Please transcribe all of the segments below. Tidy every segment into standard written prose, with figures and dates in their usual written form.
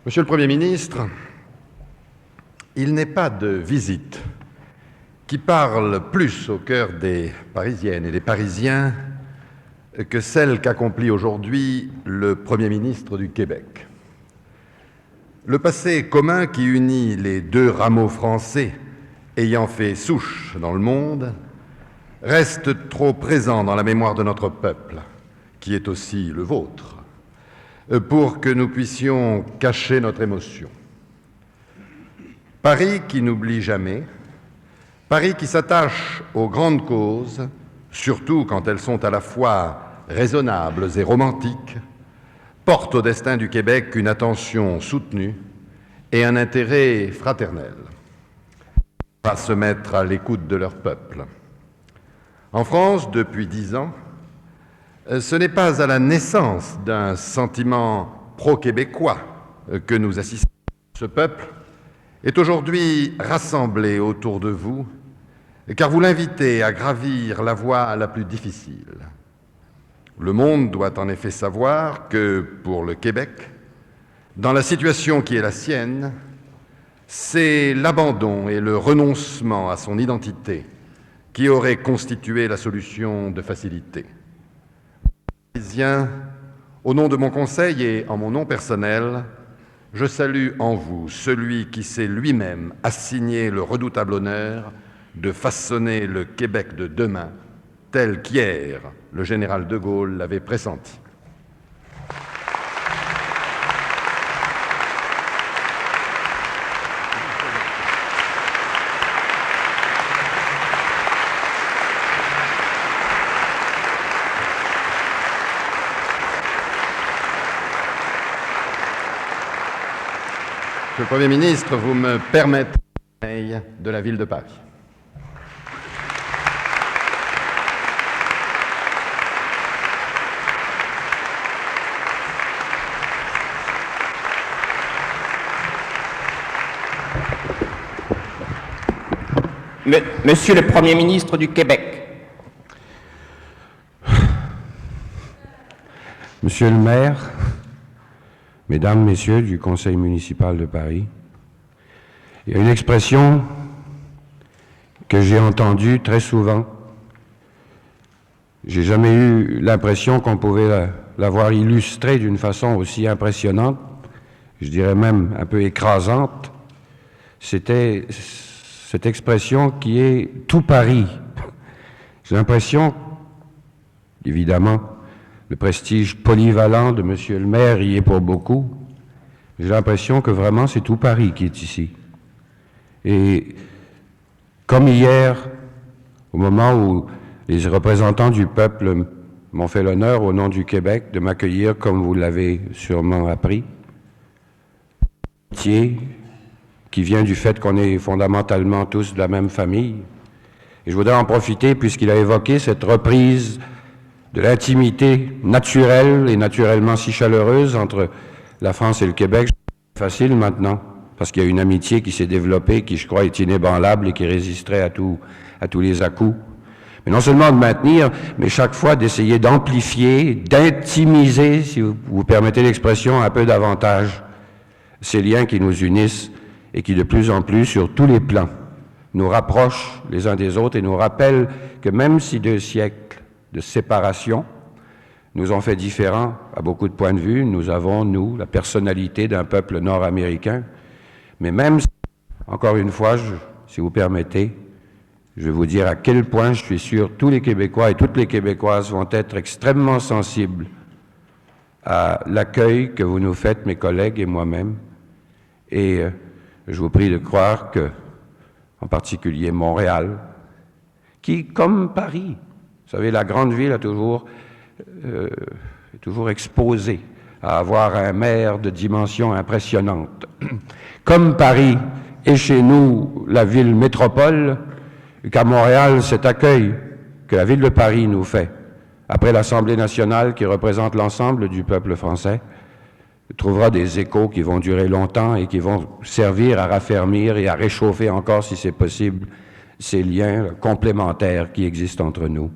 Monsieur le Premier ministre, il n'est pas de visite qui parle plus au cœur des Parisiennes et des Parisiens que celle qu'accomplit aujourd'hui le Premier ministre du Québec. Le passé commun qui unit les deux rameaux français ayant fait souche dans le monde reste trop présent dans la mémoire de notre peuple, qui est aussi le vôtre, pour que nous puissions cacher notre émotion. Paris qui n'oublie jamais, Paris qui s'attache aux grandes causes, surtout quand elles sont à la fois raisonnables et romantiques, porte au destin du Québec une attention soutenue et un intérêt fraternel à se mettre à l'écoute de leur peuple. En France, depuis 10 ans, ce n'est pas à la naissance d'un sentiment pro-québécois que nous assistons. Ce peuple est aujourd'hui rassemblé autour de vous, car vous l'invitez à gravir la voie la plus difficile. Le monde doit en effet savoir que, pour le Québec, dans la situation qui est la sienne, c'est l'abandon et le renoncement à son identité qui auraient constitué la solution de facilité. Parisiens, au nom de mon conseil et en mon nom personnel, je salue en vous celui qui s'est lui-même assigné le redoutable honneur de façonner le Québec de demain, tel qu'hier le général de Gaulle l'avait pressenti. Monsieur le Premier ministre, vous me permettez de la ville de Paris. Monsieur le Premier ministre du Québec. Monsieur le maire, Mesdames, Messieurs du Conseil municipal de Paris, il y a une expression que j'ai entendue très souvent. J'ai jamais eu l'impression qu'on pouvait l'avoir illustrée d'une façon aussi impressionnante, je dirais même un peu écrasante. C'était cette expression qui est « tout Paris ». J'ai l'impression, évidemment, le prestige polyvalent de Monsieur le maire y est pour beaucoup. J'ai l'impression que vraiment c'est tout Paris qui est ici. Et comme hier, au moment où les représentants du peuple m'ont fait l'honneur au nom du Québec de m'accueillir comme vous l'avez sûrement appris, qui vient du fait qu'on est fondamentalement tous de la même famille. Et je voudrais en profiter puisqu'il a évoqué cette reprise de l'intimité naturelle et naturellement si chaleureuse entre la France et le Québec. C'est facile maintenant, parce qu'il y a une amitié qui s'est développée, qui je crois est inébranlable et qui résisterait à tous les à-coups. Mais non seulement de maintenir, mais chaque fois d'essayer d'amplifier, d'intimiser, si vous permettez l'expression, un peu davantage, ces liens qui nous unissent et qui de plus en plus, sur tous les plans, nous rapprochent les uns des autres et nous rappellent que même si 2 siècles de séparation nous ont fait différents à beaucoup de points de vue. Nous avons, nous, la personnalité d'un peuple nord-américain. Mais même, encore une fois, si vous permettez, je vais vous dire à quel point je suis sûr tous les Québécois et toutes les Québécoises vont être extrêmement sensibles à l'accueil que vous nous faites, mes collègues et moi-même. Et je vous prie de croire que, en particulier Montréal, qui, comme Paris, vous savez, la grande ville est toujours exposée à avoir un maire de dimension impressionnante. Comme Paris est chez nous la ville métropole, qu'à Montréal, cet accueil que la ville de Paris nous fait, après l'Assemblée nationale qui représente l'ensemble du peuple français, trouvera des échos qui vont durer longtemps et qui vont servir à raffermir et à réchauffer encore, si c'est possible, ces liens complémentaires qui existent entre nous.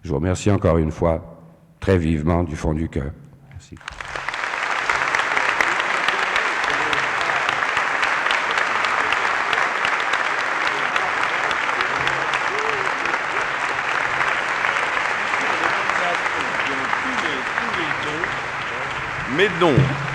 Je vous remercie encore une fois, très vivement, du fond du cœur. Merci. mais non.